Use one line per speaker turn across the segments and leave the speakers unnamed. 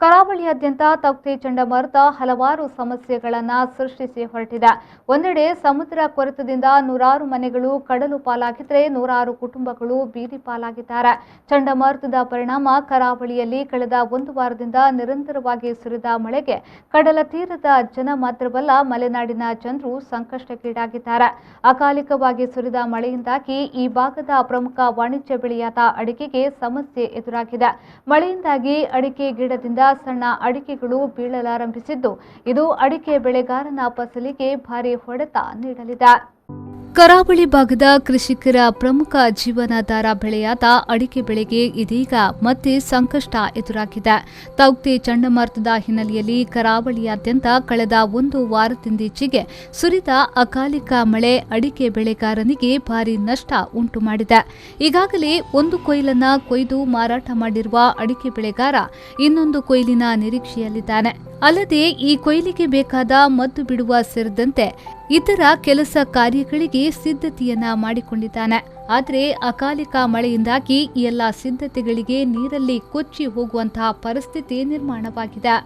ಕರಾವಳಿಯಾದ್ಯಂತ Tauktae ಚಂಡಮಾರುತ ಹಲವಾರು ಸಮಸ್ಯೆಗಳನ್ನು ಸೃಷ್ಟಿಸಿ ಹೊರಟಿದೆ. ಒಂದೆಡೆ ಸಮುದ್ರ ಕೊರೆತದಿಂದ ನೂರಾರು ಮನೆಗಳು ಕಡಲು ಪಾಲಾಗಿದ್ದರೆ ನೂರಾರು ಕುಟುಂಬಗಳು ಬೀದಿ ಪಾಲಾಗಿದ್ದಾರೆ. ಚಂಡಮಾರುತದ ಪರಿಣಾಮ ಕರಾವಳಿಯಲ್ಲಿ ಕಳೆದ ಒಂದು ವಾರದಿಂದ ನಿರಂತರವಾಗಿ ಸುರಿದ ಮಳೆಗೆ ಕಡಲ ತೀರದ ಜನ ಮಾತ್ರವಲ್ಲ, ಮಲೆನಾಡಿನ ಜನರು ಸಂಕಷ್ಟಕ್ಕೀಡಾಗಿದ್ದಾರೆ. ಅಕಾಲಿಕವಾಗಿ ಸುರಿದ ಮಳೆಯಿಂದಾಗಿ ಈ ಭಾಗದ ಪ್ರಮುಖ ವಾಣಿಜ್ಯ ಬೆಳೆಯಾದ ಅಡಿಕೆಗೆ ಸಮಸ್ಯೆ ಎದುರಾಗಿದೆ. ಮಳೆಯಿಂದಾಗಿ ಅಡಿಕೆ ಗಿಡದಿಂದ ಸಣ್ಣ ಅಡಿಕೆಗಳು ಬೀಳಲಾರಂಭಿಸಿದ್ದು, ಇದು ಅಡಿಕೆ ಬೆಳೆಗಾರನ ಫಸಲಿಗೆ ಭಾರಿ ಹೊಡೆತ ನೀಡಲಿದೆ. ಕರಾವಳಿ ಭಾಗದ ಕೃಷಿಕರ ಪ್ರಮುಖ ಜೀವನಾಧಾರ ಬೆಳೆಯಾದ ಅಡಿಕೆ ಬೆಳೆಗೆ ಇದೀಗ ಮತ್ತೆ ಸಂಕಷ್ಟ ಎದುರಾಗಿದೆ. ತೌಕ್ತೆ ಚಂಡಮಾರುತದ ಹಿನ್ನೆಲೆಯಲ್ಲಿ ಕರಾವಳಿಯಾದ್ಯಂತ ಕಳೆದ ಒಂದು ವಾರದಿಂದೀಚೆಗೆ ಸುರಿದ ಅಕಾಲಿಕ ಮಳೆ ಅಡಿಕೆ ಬೆಳೆಗಾರನಿಗೆ ಭಾರಿ ನಷ್ಟ ಉಂಟು ಮಾಡಿದೆ. ಈಗಾಗಲೇ ಒಂದು ಕೊಯ್ಲನ್ನ ಕೊಯ್ದು ಮಾರಾಟ ಮಾಡಿರುವ ಅಡಿಕೆ ಬೆಳೆಗಾರ ಇನ್ನೊಂದು ಕೊಯ್ಲಿನ ನಿರೀಕ್ಷೆಯಲ್ಲಿದ್ದಾನೆ. ಅಲ್ಲದೆ ಈ ಕೊಯ್ಲಿಗೆ ಬೇಕಾದ ಮದ್ದು ಬಿಡುವ ಸೇರಿದಂತೆ ಇತರ ಕೆಲಸ ಕಾರ್ಯಗಳಿಗೆ ಸಿದ್ಧತೆಯನ್ನ ಮಾಡಿಕೊಂಡಿದ್ದಾನೆ. ಆದರೆ ಅಕಾಲಿಕ ಮಳೆಯಿಂದಾಗಿ ಈ ಎಲ್ಲ ಸಿದ್ಧತೆಗಳಿಗೆ ನೀರಲ್ಲಿ ಕೊಚ್ಚಿ ಹೋಗುವಂತಹ ಪರಿಸ್ಥಿತಿ ನಿರ್ಮಾಣವಾಗಿದೆ.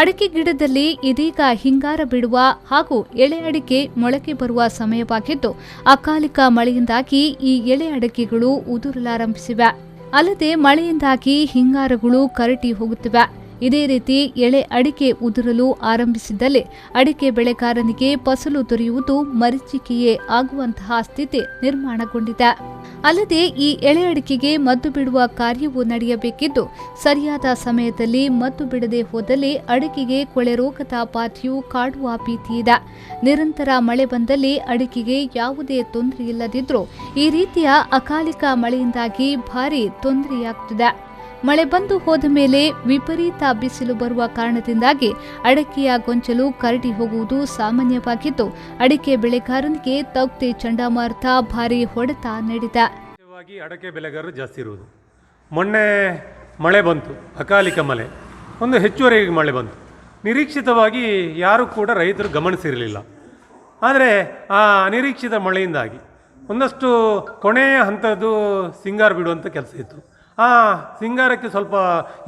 ಅಡಿಕೆ ಗಿಡದಲ್ಲಿ ಇದೀಗ ಹಿಂಗಾರ ಬಿಡುವ ಹಾಗೂ ಎಳೆ ಅಡಿಕೆ ಮೊಳಕೆ ಬರುವ ಸಮಯವಾಗಿದ್ದು, ಅಕಾಲಿಕ ಮಳೆಯಿಂದಾಗಿ ಈ ಎಳೆ ಅಡಿಕೆಗಳು ಉದುರಲಾರಂಭಿಸಿವೆ. ಅಲ್ಲದೆ ಮಳೆಯಿಂದಾಗಿ ಹಿಂಗಾರಗಳು ಕರಟಿ ಹೋಗುತ್ತಿವೆ. ಇದೇ ರೀತಿ ಎಳೆ ಅಡಿಕೆ ಉದುರಲು ಆರಂಭಿಸಿದ್ದಲ್ಲಿ ಅಡಿಕೆ ಬೆಳೆಗಾರನಿಗೆ ಫಸಲು ದೊರೆಯುವುದು ಮರೀಚಿಕೆಯೇ ಆಗುವಂತಹ ಸ್ಥಿತಿ ನಿರ್ಮಾಣಗೊಂಡಿದೆ. ಅಲ್ಲದೆ ಈ ಎಳೆ ಅಡಿಕೆಗೆ ಮದ್ದು ಬಿಡುವ ಕಾರ್ಯವೂ ನಡೆಯಬೇಕಿದ್ದು, ಸರಿಯಾದ ಸಮಯದಲ್ಲಿ ಮದ್ದು ಬಿಡದೆ ಹೋದಲ್ಲಿ ಅಡಿಕೆಗೆ ಕೊಳೆ ರೋಗದ ಬಾಧೆಯು ಕಾಡುವ ಭೀತಿ ಇದೆ. ನಿರಂತರ ಮಳೆ ಬಂದಲ್ಲಿ ಅಡಿಕೆಗೆ ಯಾವುದೇ ತೊಂದರೆಯಿಲ್ಲದಿದ್ರೂ ಈ ರೀತಿಯ ಅಕಾಲಿಕ ಮಳೆಯಿಂದಾಗಿ ಭಾರಿ ತೊಂದರೆಯಾಗುತ್ತಿದೆ. ಮಳೆ ಬಂದು ಹೋದ ಮೇಲೆ ವಿಪರೀತ ಬಿಸಿಲು ಬರುವ ಕಾರಣದಿಂದಾಗಿ ಅಡಿಕೆಯ ಗೊಂಚಲು ಕರಡಿ ಹೋಗುವುದು ಸಾಮಾನ್ಯವಾಗಿದ್ದು, ಅಡಿಕೆ ಬೆಳೆಗಾರನಿಗೆ ತೌಕ್ತೆ ಚಂಡಮಾರುತ ಭಾರಿ ಹೊಡೆತ ನೀಡಿದೆ.
ಅಡಿಕೆ ಬೆಳೆಗಾರರು ಜಾಸ್ತಿ ಇರುವುದು. ಮೊನ್ನೆ ಮಳೆ ಬಂತು, ಅಕಾಲಿಕ ಮಳೆ, ಒಂದು ಹೆಚ್ಚುವರಿ ಮಳೆ ಬಂತು. ನಿರೀಕ್ಷಿತವಾಗಿ ಯಾರೂ ಕೂಡ ರೈತರು ಗಮನಿಸಿರಲಿಲ್ಲ. ಆದರೆ ಆ ಅನಿರೀಕ್ಷಿತ ಮಳೆಯಿಂದಾಗಿ ಒಂದಷ್ಟು ಕೊನೆಯ ಹಂತದ್ದು ಸಿಂಗಾರ ಬಿಡುವಂಥ ಕೆಲಸ ಇತ್ತು. ಆ ಸಿಂಗಾರಕ್ಕೆ ಸ್ವಲ್ಪ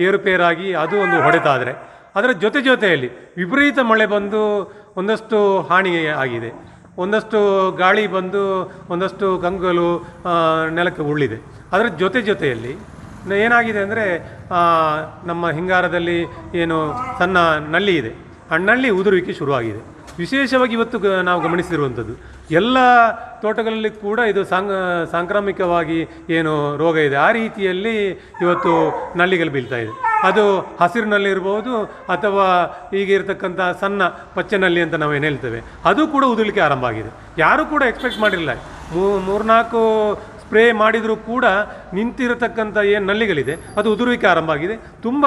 ಏರುಪೇರಾಗಿ ಅದು ಒಂದು ಹೊಡೆತ. ಆದರೆ ಅದರ ಜೊತೆಯಲ್ಲಿ ವಿಪರೀತ ಮಳೆ ಬಂದು ಒಂದಷ್ಟು ಹಾನಿ ಆಗಿದೆ. ಒಂದಷ್ಟು ಗಾಳಿ ಬಂದು ಒಂದಷ್ಟು ಕಂಗುಲು ನೆಲಕ್ಕೆ ಉರುಳಿದೆ. ಅದರ ಜೊತೆಯಲ್ಲಿ ಏನಾಗಿದೆ ಅಂದರೆ ನಮ್ಮ ಹಿಂಗಾರದಲ್ಲಿ ಏನು ಸಣ್ಣ ನಲ್ಲಿ ಇದೆ, ಆ ನಲ್ಲಿ ಉದುರುವಿಕೆ ಶುರುವಾಗಿದೆ. ವಿಶೇಷವಾಗಿ ಇವತ್ತು ನಾವು ಗಮನಿಸಿರುವಂಥದ್ದು ಎಲ್ಲ ತೋಟಗಳಲ್ಲಿ ಕೂಡ ಇದು ಸಾಂಕ್ರಾಮಿಕವಾಗಿ ಏನು ರೋಗ ಇದೆ, ಆ ರೀತಿಯಲ್ಲಿ ಇವತ್ತು ನಲ್ಲಿಗಳು ಬೀಳ್ತಾ ಇದೆ. ಅದು ಹಸಿರು ನಲ್ಲಿ ಇರ್ಬೋದು ಅಥವಾ ಈಗ ಇರತಕ್ಕಂಥ ಸಣ್ಣ ಪಚ್ಚೆ ನಲ್ಲಿ ಅಂತ ನಾವೇನು ಹೇಳ್ತೇವೆ, ಅದು ಕೂಡ ಉದುರಲಿಕ್ಕೆ ಆರಂಭ ಆಗಿದೆ. ಯಾರೂ ಕೂಡ ಎಕ್ಸ್ಪೆಕ್ಟ್ ಮಾಡಿರಲಿಲ್ಲ. 3-4 ಸ್ಪ್ರೇ ಮಾಡಿದರೂ ಕೂಡ ನಿಂತಿರತಕ್ಕಂಥ ಏನು ನಲ್ಲಿಗಳಿದೆ ಅದು ಉದುರುವಿಕೆ ಆರಂಭ ಆಗಿದೆ. ತುಂಬ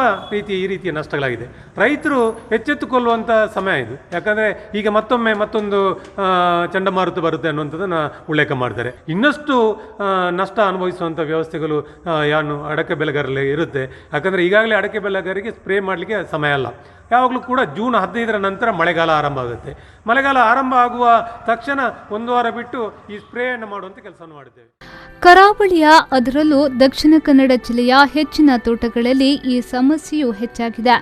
ಈ ರೀತಿಯ ನಷ್ಟಗಳಾಗಿದೆ. ರೈತರು ಎಚ್ಚೆತ್ತುಕೊಳ್ಳುವಂಥ ಸಮಯ ಇದು. ಯಾಕಂದರೆ ಈಗ ಮತ್ತೊಂದು ಚಂಡಮಾರುತ ಬರುತ್ತೆ ಅನ್ನುವಂಥದ್ದನ್ನು ಉಲ್ಲೇಖ ಮಾಡ್ತಾರೆ. ಇನ್ನಷ್ಟು ನಷ್ಟ ಅನುಭವಿಸುವಂಥ ವ್ಯವಸ್ಥೆಗಳು ಅಡಕೆ ಬೆಳೆಗಾರರಲ್ಲಿ ಇರುತ್ತೆ. ಯಾಕಂದರೆ ಈಗಾಗಲೇ ಅಡಕೆ ಬೆಳೆಗಾರರಿಗೆ ಸ್ಪ್ರೇ ಮಾಡಲಿಕ್ಕೆ ಸಮಯ ಅಲ್ಲ. ಯಾವಾಗಲೂ ಕೂಡ ಜೂನ್ 15ರ ನಂತರ ಮಳೆಗಾಲ ಆರಂಭ ಆಗುತ್ತೆ. ಮಳೆಗಾಲ ಆರಂಭ ಆಗುವ ತಕ್ಷಣ ಒಂದು ವಾರ ಬಿಟ್ಟು ಈ ಸ್ಪ್ರೇಯನ್ನು ಮಾಡುವಂಥ ಕೆಲಸವನ್ನು ಮಾಡುತ್ತೇವೆ.
ಕರಾವಳಿಯ ಅದರಲ್ಲೂ ದಕ್ಷಿಣ ಕನ್ನಡ ಜಿಲ್ಲೆಯ ಹೆಚ್ಚಿನ ತೋಟಗಳಲ್ಲಿ ಈ ಸಮಸ್ಯೆಯು ಹೆಚ್ಚಾಗಿದೆ.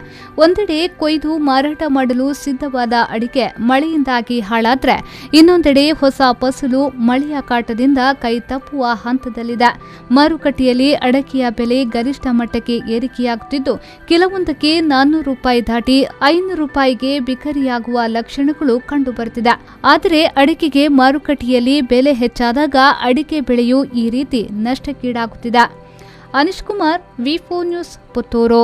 ಒಂದೆಡೆ ಕೊಯ್ದು ಮಾರಾಟ ಮಾಡಲು ಸಿದ್ಧವಾದ ಅಡಿಕೆ ಮಳೆಯಿಂದಾಗಿ ಹಾಳಾದ್ರೆ, ಇನ್ನೊಂದೆಡೆ ಹೊಸ ಫಸಲು ಮಳೆಯ ಕಾಟದಿಂದ ಕೈ ತಪ್ಪುವ ಹಂತದಲ್ಲಿದೆ. ಮಾರುಕಟ್ಟೆಯಲ್ಲಿ ಅಡಕೆಯ ಬೆಲೆ ಗರಿಷ್ಠ ಮಟ್ಟಕ್ಕೆ ಏರಿಕೆಯಾಗುತ್ತಿದ್ದು, ಕೆಲವೊಂದಕ್ಕೆ 400 ರೂಪಾಯಿ ದಾಟಿ 500 ರೂಪಾಯಿಗೆ ಬಿಕರಿಯಾಗುವ ಲಕ್ಷಣಗಳು ಕಂಡುಬರುತ್ತಿದೆ. ಆದರೆ ಅಡಿಕೆಗೆ ಮಾರುಕಟ್ಟೆಯಲ್ಲಿ ಬೆಲೆ ಹೆಚ್ಚಾದಾಗ ಅಡಿಕೆ ಬೆಳೆಯು ಈ ರೀತಿ ನಷ್ಟಕ್ಕೀಡಾಗುತ್ತಿದೆ. ಅನಿಶ್ ಕುಮಾರ್, ವಿ4 ನ್ಯೂಸ್, ಪುತ್ತೂರು.